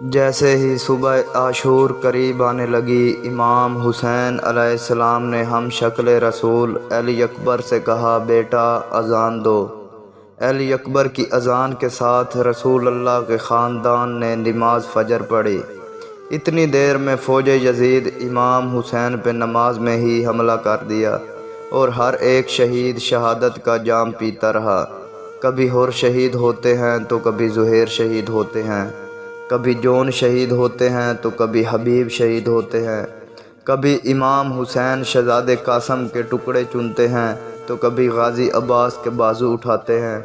جیسے ہی صبح عاشور قریب آنے لگی، امام حسین علیہ السلام نے ہم شکل رسول علی اکبر سے کہا، بیٹا اذان دو۔ علی اکبر کی اذان کے ساتھ رسول اللہ کے خاندان نے نماز فجر پڑھی۔ اتنی دیر میں فوج یزید امام حسین پہ نماز میں ہی حملہ کر دیا اور ہر ایک شہید شہادت کا جام پیتا رہا۔ کبھی حر شہید ہوتے ہیں تو کبھی زہیر شہید ہوتے ہیں، کبھی جون شہید ہوتے ہیں تو کبھی حبیب شہید ہوتے ہیں، کبھی امام حسین شہزادے قاسم کے ٹکڑے چنتے ہیں تو کبھی غازی عباس کے بازو اٹھاتے ہیں،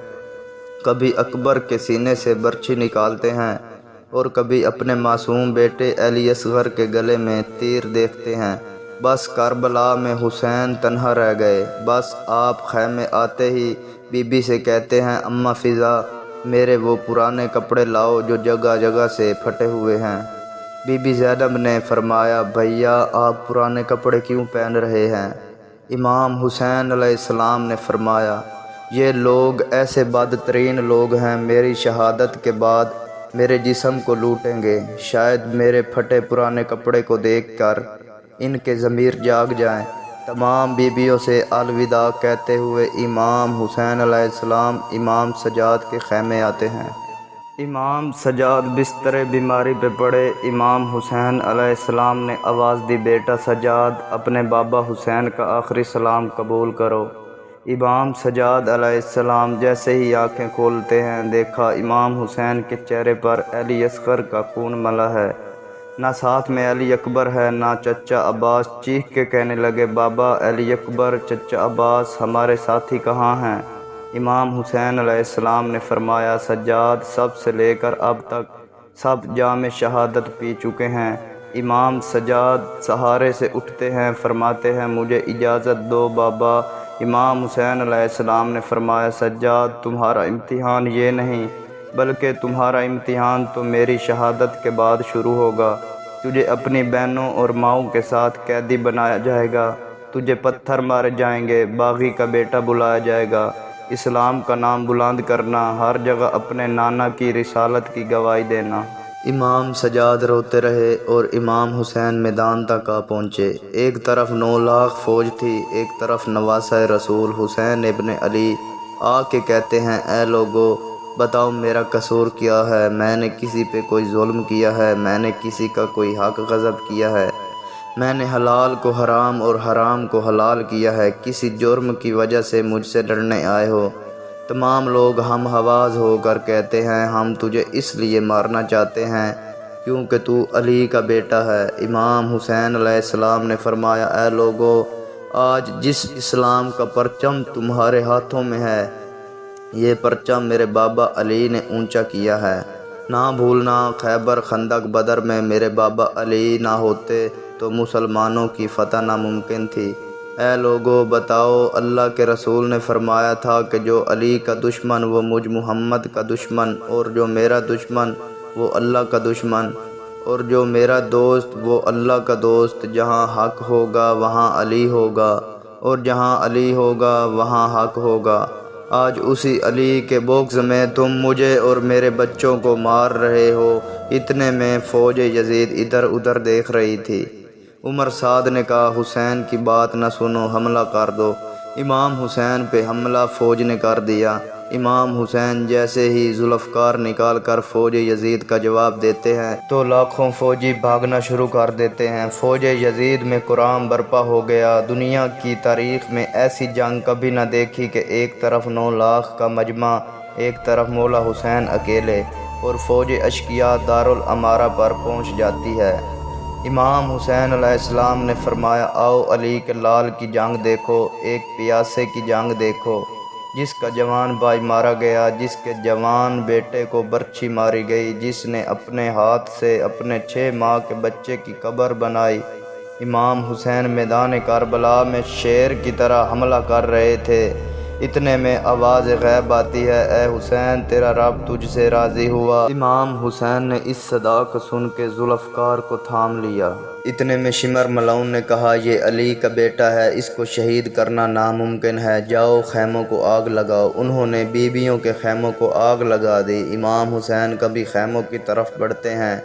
کبھی اکبر کے سینے سے برچھی نکالتے ہیں اور کبھی اپنے معصوم بیٹے علی اصغر کے گلے میں تیر دیکھتے ہیں۔ بس کربلا میں حسین تنہا رہ گئے۔ بس آپ خیمے آتے ہی بی بی سے کہتے ہیں، اماں فضا، میرے وہ پرانے کپڑے لاؤ جو جگہ جگہ سے پھٹے ہوئے ہیں۔ بی بی زینب نے فرمایا، بھیا آپ پرانے کپڑے کیوں پہن رہے ہیں؟ امام حسین علیہ السلام نے فرمایا، یہ لوگ ایسے بدترین لوگ ہیں، میری شہادت کے بعد میرے جسم کو لوٹیں گے۔ شاید میرے پھٹے پرانے کپڑے کو دیکھ کر ان کے ضمیر جاگ جائیں۔ تمام بیویوں سے الوداع کہتے ہوئے امام حسین علیہ السلام امام سجاد کے خیمے آتے ہیں۔ امام سجاد بستر بیماری پہ پڑے۔ امام حسین علیہ السلام نے آواز دی، بیٹا سجاد، اپنے بابا حسین کا آخری سلام قبول کرو۔ امام سجاد علیہ السلام جیسے ہی آنکھیں کھولتے ہیں، دیکھا امام حسین کے چہرے پر علی اصغر کا خون ملا ہے، نہ ساتھ میں علی اکبر ہے نہ چچا عباس۔ چیخ کے کہنے لگے، بابا علی اکبر، چچا عباس، ہمارے ساتھی کہاں ہیں؟ امام حسین علیہ السلام نے فرمایا، سجاد سب سے لے کر اب تک سب جام شہادت پی چکے ہیں۔ امام سجاد سہارے سے اٹھتے ہیں، فرماتے ہیں، مجھے اجازت دو بابا۔ امام حسین علیہ السلام نے فرمایا، سجاد تمہارا امتحان یہ نہیں بلکہ تمہارا امتحان تو میری شہادت کے بعد شروع ہوگا۔ تجھے اپنی بہنوں اور ماؤں کے ساتھ قیدی بنایا جائے گا، تجھے پتھر مارے جائیں گے، باغی کا بیٹا بلایا جائے گا، اسلام کا نام بلند کرنا، ہر جگہ اپنے نانا کی رسالت کی گواہی دینا۔ امام سجاد روتے رہے اور امام حسین میدان تک آ پہنچے۔ ایک طرف 9 لاکھ فوج تھی، ایک طرف نواسہ رسول حسین ابن علی آ کے کہتے ہیں، اے لوگو، بتاؤ میرا قصور کیا ہے؟ میں نے کسی پہ کوئی ظلم کیا ہے؟ میں نے کسی کا کوئی حق غصب کیا ہے؟ میں نے حلال کو حرام اور حرام کو حلال کیا ہے؟ کسی جرم کی وجہ سے مجھ سے لڑنے آئے ہو؟ تمام لوگ ہم آواز ہو کر کہتے ہیں، ہم تجھے اس لیے مارنا چاہتے ہیں کیونکہ تو علی کا بیٹا ہے۔ امام حسین علیہ السلام نے فرمایا، اے لوگو، آج جس اسلام کا پرچم تمہارے ہاتھوں میں ہے، یہ پرچم میرے بابا علی نے اونچا کیا ہے۔ نہ بھولنا، خیبر، خندق، بدر میں میرے بابا علی نہ ہوتے تو مسلمانوں کی فتح ناممکن تھی۔ اے لوگو، بتاؤ، اللہ کے رسول نے فرمایا تھا کہ جو علی کا دشمن وہ مجھ محمد کا دشمن، اور جو میرا دشمن وہ اللہ کا دشمن، اور جو میرا دوست وہ اللہ کا دوست۔ جہاں حق ہوگا وہاں علی ہوگا، اور جہاں علی ہوگا وہاں حق ہوگا۔ آج اسی علی کے بغض میں تم مجھے اور میرے بچوں کو مار رہے ہو۔ اتنے میں فوج یزید ادھر ادھر دیکھ رہی تھی۔ عمر سعد نے کہا، حسین کی بات نہ سنو، حملہ کر دو۔ امام حسین پہ حملہ فوج نے کر دیا۔ امام حسین جیسے ہی ذوالفقار نکال کر فوج یزید کا جواب دیتے ہیں تو لاکھوں فوجی بھاگنا شروع کر دیتے ہیں۔ فوج یزید میں کرام برپا ہو گیا۔ دنیا کی تاریخ میں ایسی جنگ کبھی نہ دیکھی کہ ایک طرف 9 لاکھ کا مجمع، ایک طرف مولا حسین اکیلے، اور فوج اشقیاء دارالامارہ پر پہنچ جاتی ہے۔ امام حسین علیہ السلام نے فرمایا، آؤ علی کے لال کی جنگ دیکھو، ایک پیاسے کی جنگ دیکھو، جس کا جوان بھائی مارا گیا، جس کے جوان بیٹے کو برچھی ماری گئی، جس نے اپنے ہاتھ سے اپنے 6 ماہ کے بچے کی قبر بنائی۔ امام حسین میدان کربلا میں شیر کی طرح حملہ کر رہے تھے۔ اتنے میں آواز غیب آتی ہے، اے حسین، تیرا رب تجھ سے راضی ہوا۔ امام حسین نے اس صدا کو سن کے ذوالفقار کو تھام لیا۔ اتنے میں شمر ملعون نے کہا، یہ علی کا بیٹا ہے، اس کو شہید کرنا ناممکن ہے، جاؤ خیموں کو آگ لگاؤ۔ انہوں نے بیویوں کے خیموں کو آگ لگا دی۔ امام حسین کبھی خیموں کی طرف بڑھتے ہیں،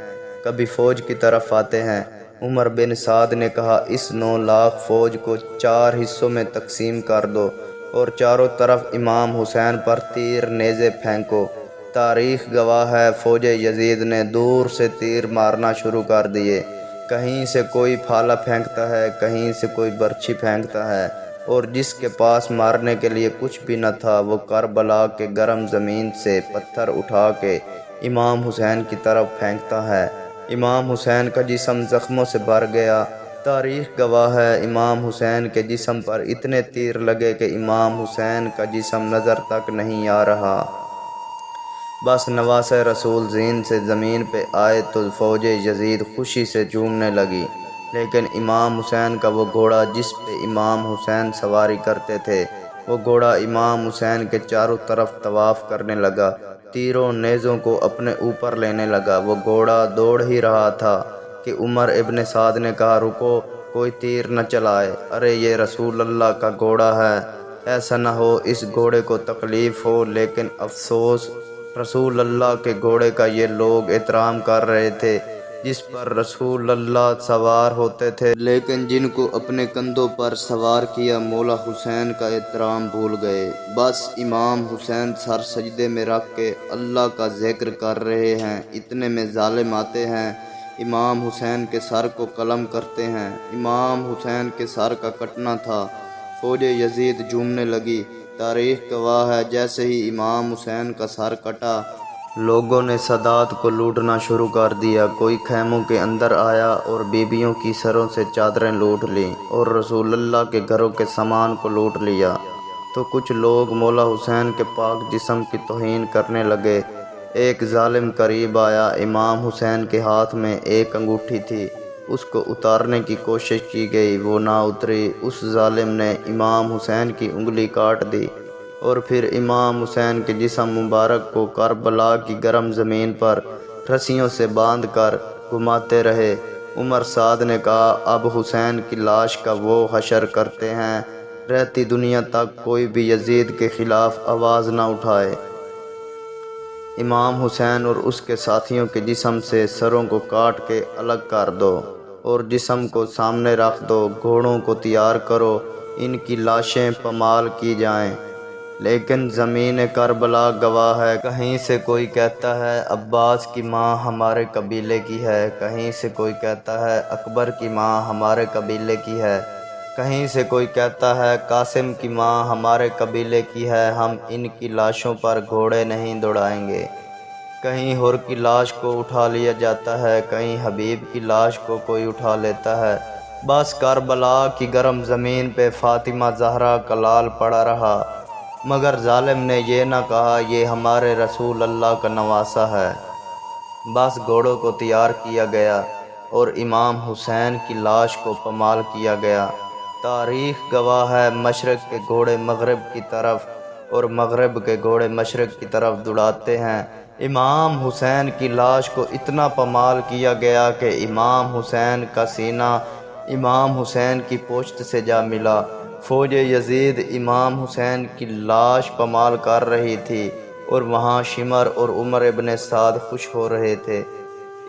کبھی فوج کی طرف آتے ہیں۔ عمر بن سعد نے کہا، اس 9 لاکھ فوج کو 4 حصوں میں تقسیم کر دو اور چاروں طرف امام حسین پر تیر نیزے پھینکو۔ تاریخ گواہ ہے فوج یزید نے دور سے تیر مارنا شروع کر دیے۔ کہیں سے کوئی پھالا پھینکتا ہے، کہیں سے کوئی برچھی پھینکتا ہے، اور جس کے پاس مارنے کے لیے کچھ بھی نہ تھا وہ کربلا کے گرم زمین سے پتھر اٹھا کے امام حسین کی طرف پھینکتا ہے۔ امام حسین کا جسم زخموں سے بھر گیا۔ تاریخ گواہ ہے امام حسین کے جسم پر اتنے تیر لگے کہ امام حسین کا جسم نظر تک نہیں آ رہا۔ بس نواسۂ رسول زین سے زمین پہ آئے تو فوج یزید خوشی سے جھومنے لگی، لیکن امام حسین کا وہ گھوڑا جس پہ امام حسین سواری کرتے تھے، وہ گھوڑا امام حسین کے چاروں طرف طواف کرنے لگا، تیروں نیزوں کو اپنے اوپر لینے لگا۔ وہ گھوڑا دوڑ ہی رہا تھا کہ عمر ابن سعد نے کہا، رکو، کوئی تیر نہ چلائے، ارے یہ رسول اللہ کا گھوڑا ہے، ایسا نہ ہو اس گھوڑے کو تکلیف ہو۔ لیکن افسوس، رسول اللہ کے گھوڑے کا یہ لوگ احترام کر رہے تھے جس پر رسول اللہ سوار ہوتے تھے، لیکن جن کو اپنے کندھوں پر سوار کیا مولا حسین کا احترام بھول گئے۔ بس امام حسین سر سجدے میں رکھ کے اللہ کا ذکر کر رہے ہیں، اتنے میں ظالم آتے ہیں، امام حسین کے سر کو قلم کرتے ہیں۔ امام حسین کے سر کا کٹنا تھا۔ فوج یزید جھومنے لگی۔ تاریخ گواہ ہے جیسے ہی امام حسین کا سر کٹا، لوگوں نے سادات کو لوٹنا شروع کر دیا۔ کوئی خیموں کے اندر آیا اور بیبیوں کی سروں سے چادریں لوٹ لیں اور رسول اللہ کے گھروں کے سامان کو لوٹ لیا، تو کچھ لوگ مولا حسین کے پاک جسم کی توہین کرنے لگے۔ ایک ظالم قریب آیا، امام حسین کے ہاتھ میں ایک انگوٹھی تھی، اس کو اتارنے کی کوشش کی گئی، وہ نہ اتری۔ اس ظالم نے امام حسین کی انگلی کاٹ دی اور پھر امام حسین کے جسم مبارک کو کربلا کی گرم زمین پر رسیوں سے باندھ کر گھماتے رہے۔ عمر سعد نے کہا، اب حسین کی لاش کا وہ حشر کرتے ہیں، رہتی دنیا تک کوئی بھی یزید کے خلاف آواز نہ اٹھائے۔ امام حسین اور اس کے ساتھیوں کے جسم سے سروں کو کاٹ کے الگ کر دو اور جسم کو سامنے رکھ دو، گھوڑوں کو تیار کرو، ان کی لاشیں پامال کی جائیں۔ لیکن زمین کربلا گواہ ہے، کہیں سے کوئی کہتا ہے عباس کی ماں ہمارے قبیلے کی ہے، کہیں سے کوئی کہتا ہے اکبر کی ماں ہمارے قبیلے کی ہے، کہیں سے کوئی کہتا ہے قاسم کی ماں ہمارے قبیلے کی ہے، ہم ان کی لاشوں پر گھوڑے نہیں دوڑائیں گے۔ کہیں حر کی لاش کو اٹھا لیا جاتا ہے، کہیں حبیب کی لاش کو کوئی اٹھا لیتا ہے۔ بس کربلا کی گرم زمین پہ فاطمہ زہرا کا لال پڑا رہا، مگر ظالم نے یہ نہ کہا یہ ہمارے رسول اللہ کا نواسہ ہے۔ بس گھوڑوں کو تیار کیا گیا اور امام حسین کی لاش کو پامال کیا گیا۔ تاریخ گواہ ہے مشرق کے گھوڑے مغرب کی طرف اور مغرب کے گھوڑے مشرق کی طرف دوڑاتے ہیں۔ امام حسین کی لاش کو اتنا پامال کیا گیا کہ امام حسین کا سینہ امام حسین کی پشت سے جا ملا۔ فوج یزید امام حسین کی لاش پامال کر رہی تھی اور وہاں شمر اور عمر ابن سعد خوش ہو رہے تھے۔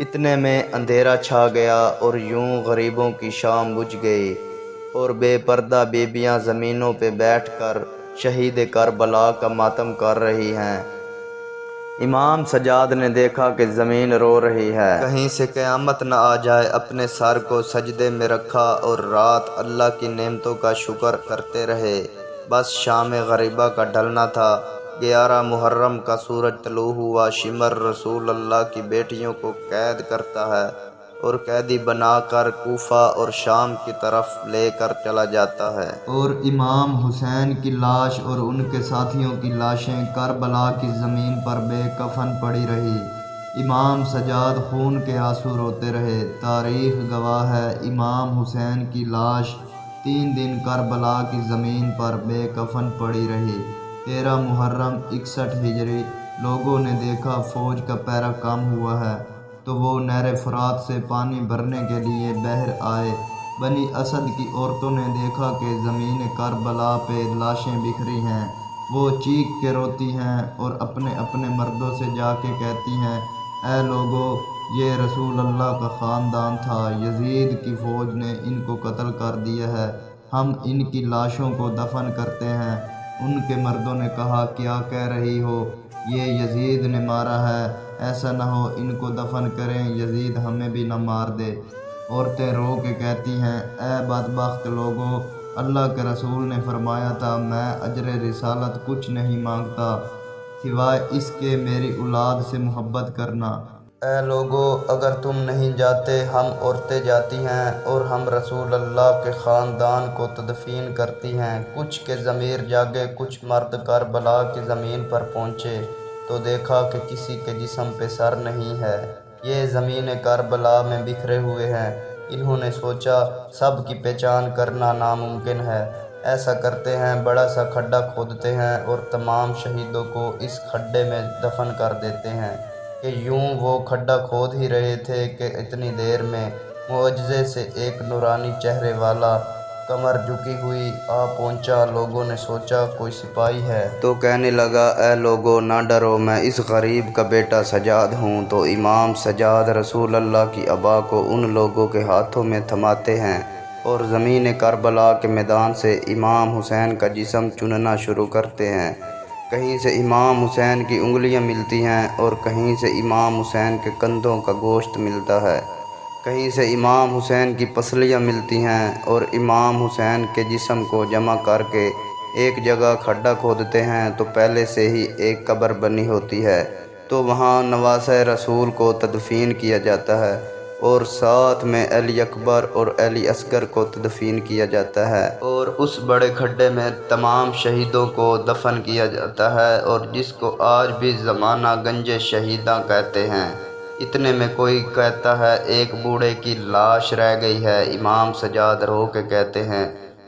اتنے میں اندھیرا چھا گیا اور یوں غریبوں کی شام بجھ گئی اور بے پردہ بیبیاں زمینوں پہ بیٹھ کر شہید کربلا کا ماتم کر رہی ہیں۔ امام سجاد نے دیکھا کہ زمین رو رہی ہے، کہیں سے قیامت نہ آ جائے، اپنے سر کو سجدے میں رکھا اور رات اللہ کی نعمتوں کا شکر کرتے رہے۔ بس شام غریبہ کا ڈھلنا تھا۔ 11 محرم کا سورج طلوع ہوا۔ شمر رسول اللہ کی بیٹیوں کو قید کرتا ہے اور قیدی بنا کر کوفہ اور شام کی طرف لے کر چلا جاتا ہے، اور امام حسین کی لاش اور ان کے ساتھیوں کی لاشیں کربلا کی زمین پر بے کفن پڑی رہی۔ امام سجاد خون کے آنسو روتے رہے۔ تاریخ گواہ ہے امام حسین کی لاش 3 دن کربلا کی زمین پر بے کفن پڑی رہی۔ 13 محرم 61 ہجری لوگوں نے دیکھا فوج کا پیرا کم ہوا ہے تو وہ نہر فرات سے پانی بھرنے کے لیے بحر آئے۔ بنی اسد کی عورتوں نے دیکھا کہ زمین کربلا پہ لاشیں بکھری ہیں، وہ چیخ کے روتی ہیں اور اپنے اپنے مردوں سے جا کے کہتی ہیں، اے لوگو، یہ رسول اللہ کا خاندان تھا، یزید کی فوج نے ان کو قتل کر دیا ہے، ہم ان کی لاشوں کو دفن کرتے ہیں۔ ان کے مردوں نے کہا، کیا کہہ رہی ہو، یہ یزید نے مارا ہے، ایسا نہ ہو ان کو دفن کریں، یزید ہمیں بھی نہ مار دے۔ عورتیں رو کے کہتی ہیں، اے بدبخت لوگو، اللہ کے رسول نے فرمایا تھا میں اجر رسالت کچھ نہیں مانگتا سوائے اس کے میری اولاد سے محبت کرنا۔ اے لوگو، اگر تم نہیں جاتے ہم عورتیں جاتی ہیں اور ہم رسول اللہ کے خاندان کو تدفین کرتی ہیں۔ کچھ کے ضمیر جاگے، کچھ مرد کربلا کی زمین پر پہنچے تو دیکھا کہ کسی کے جسم پہ سر نہیں ہے، یہ زمین کربلا میں بکھرے ہوئے ہیں۔ انہوں نے سوچا سب کی پہچان کرنا ناممکن ہے، ایسا کرتے ہیں بڑا سا کھڈا کھودتے ہیں اور تمام شہیدوں کو اس کھڈے میں دفن کر دیتے ہیں۔ کہ یوں وہ کھڈا کھود ہی رہے تھے کہ اتنی دیر میں معجزے سے ایک نورانی چہرے والا کمر جھکی ہوئی آ پہنچا۔ لوگوں نے سوچا کوئی سپاہی ہے تو کہنے لگا، اے لوگو نہ ڈرو، میں اس غریب کا بیٹا سجاد ہوں۔ تو امام سجاد رسول اللہ کی ابا کو ان لوگوں کے ہاتھوں میں تھماتے ہیں اور زمین کربلا کے میدان سے امام حسین کا جسم چننا شروع کرتے ہیں۔ کہیں سے امام حسین کی انگلیاں ملتی ہیں اور کہیں سے امام حسین کے کندھوں کا گوشت ملتا ہے، کہیں سے امام حسین کی پسلیاں ملتی ہیں، اور امام حسین کے جسم کو جمع کر کے ایک جگہ کھڈا کھودتے ہیں تو پہلے سے ہی ایک قبر بنی ہوتی ہے، تو وہاں نواسہ رسول کو تدفین کیا جاتا ہے اور ساتھ میں علی اکبر اور علی اصغر کو تدفین کیا جاتا ہے، اور اس بڑے کھڈے میں تمام شہیدوں کو دفن کیا جاتا ہے، اور جس کو آج بھی زمانہ گنج شہیداں کہتے ہیں۔ اتنے میں کوئی کہتا ہے، ایک بوڑھے کی لاش رہ گئی ہے۔ امام سجاد رو کے کہتے ہیں،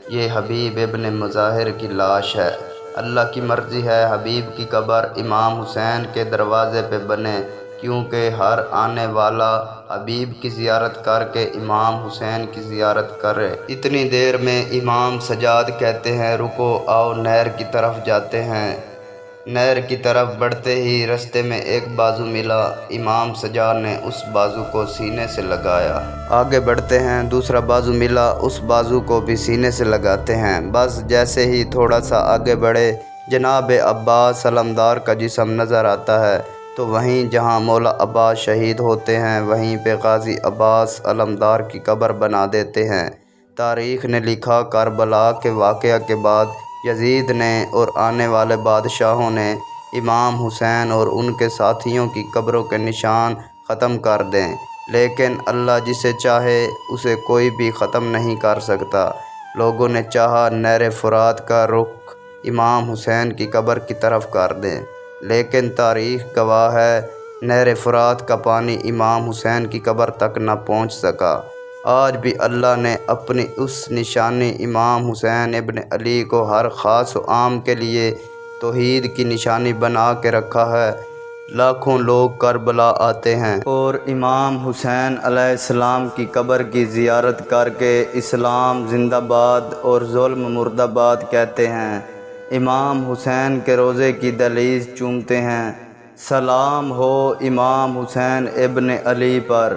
یہ حبیب ابن مظاہر کی لاش ہے، اللہ کی مرضی ہے حبیب کی قبر امام حسین کے دروازے پہ بنے، کیونکہ ہر آنے والا حبیب کی زیارت کر کے امام حسین کی زیارت کرے۔ اتنی دیر میں امام سجاد کہتے ہیں، رکو، آؤ نہر کی طرف جاتے ہیں۔ نہر کی طرف بڑھتے ہی رستے میں ایک بازو ملا، امام سجاد نے اس بازو کو سینے سے لگایا۔ آگے بڑھتے ہیں، دوسرا بازو ملا، اس بازو کو بھی سینے سے لگاتے ہیں۔ بس جیسے ہی تھوڑا سا آگے بڑھے، جناب عباس علمدار کا جسم نظر آتا ہے، تو وہیں جہاں مولا عباس شہید ہوتے ہیں وہیں پہ غازی عباس علمدار کی قبر بنا دیتے ہیں۔ تاریخ نے لکھا، کربلا کے واقعہ کے بعد یزید نے اور آنے والے بادشاہوں نے امام حسین اور ان کے ساتھیوں کی قبروں کے نشان ختم کر دیں، لیکن اللہ جسے چاہے اسے کوئی بھی ختم نہیں کر سکتا۔ لوگوں نے چاہا نہر فرات کا رخ امام حسین کی قبر کی طرف کر دیں، لیکن تاریخ گواہ ہے نہر فرات کا پانی امام حسین کی قبر تک نہ پہنچ سکا۔ آج بھی اللہ نے اپنی اس نشانی امام حسین ابن علی کو ہر خاص و عام کے لیے توحید کی نشانی بنا کے رکھا ہے۔ لاکھوں لوگ کربلا آتے ہیں اور امام حسین علیہ السلام کی قبر کی زیارت کر کے اسلام زندہ باد اور ظلم مردہ باد کہتے ہیں۔ امام حسین کے روضے کی دہلیز چومتے ہیں، سلام ہو امام حسین ابن علی پر۔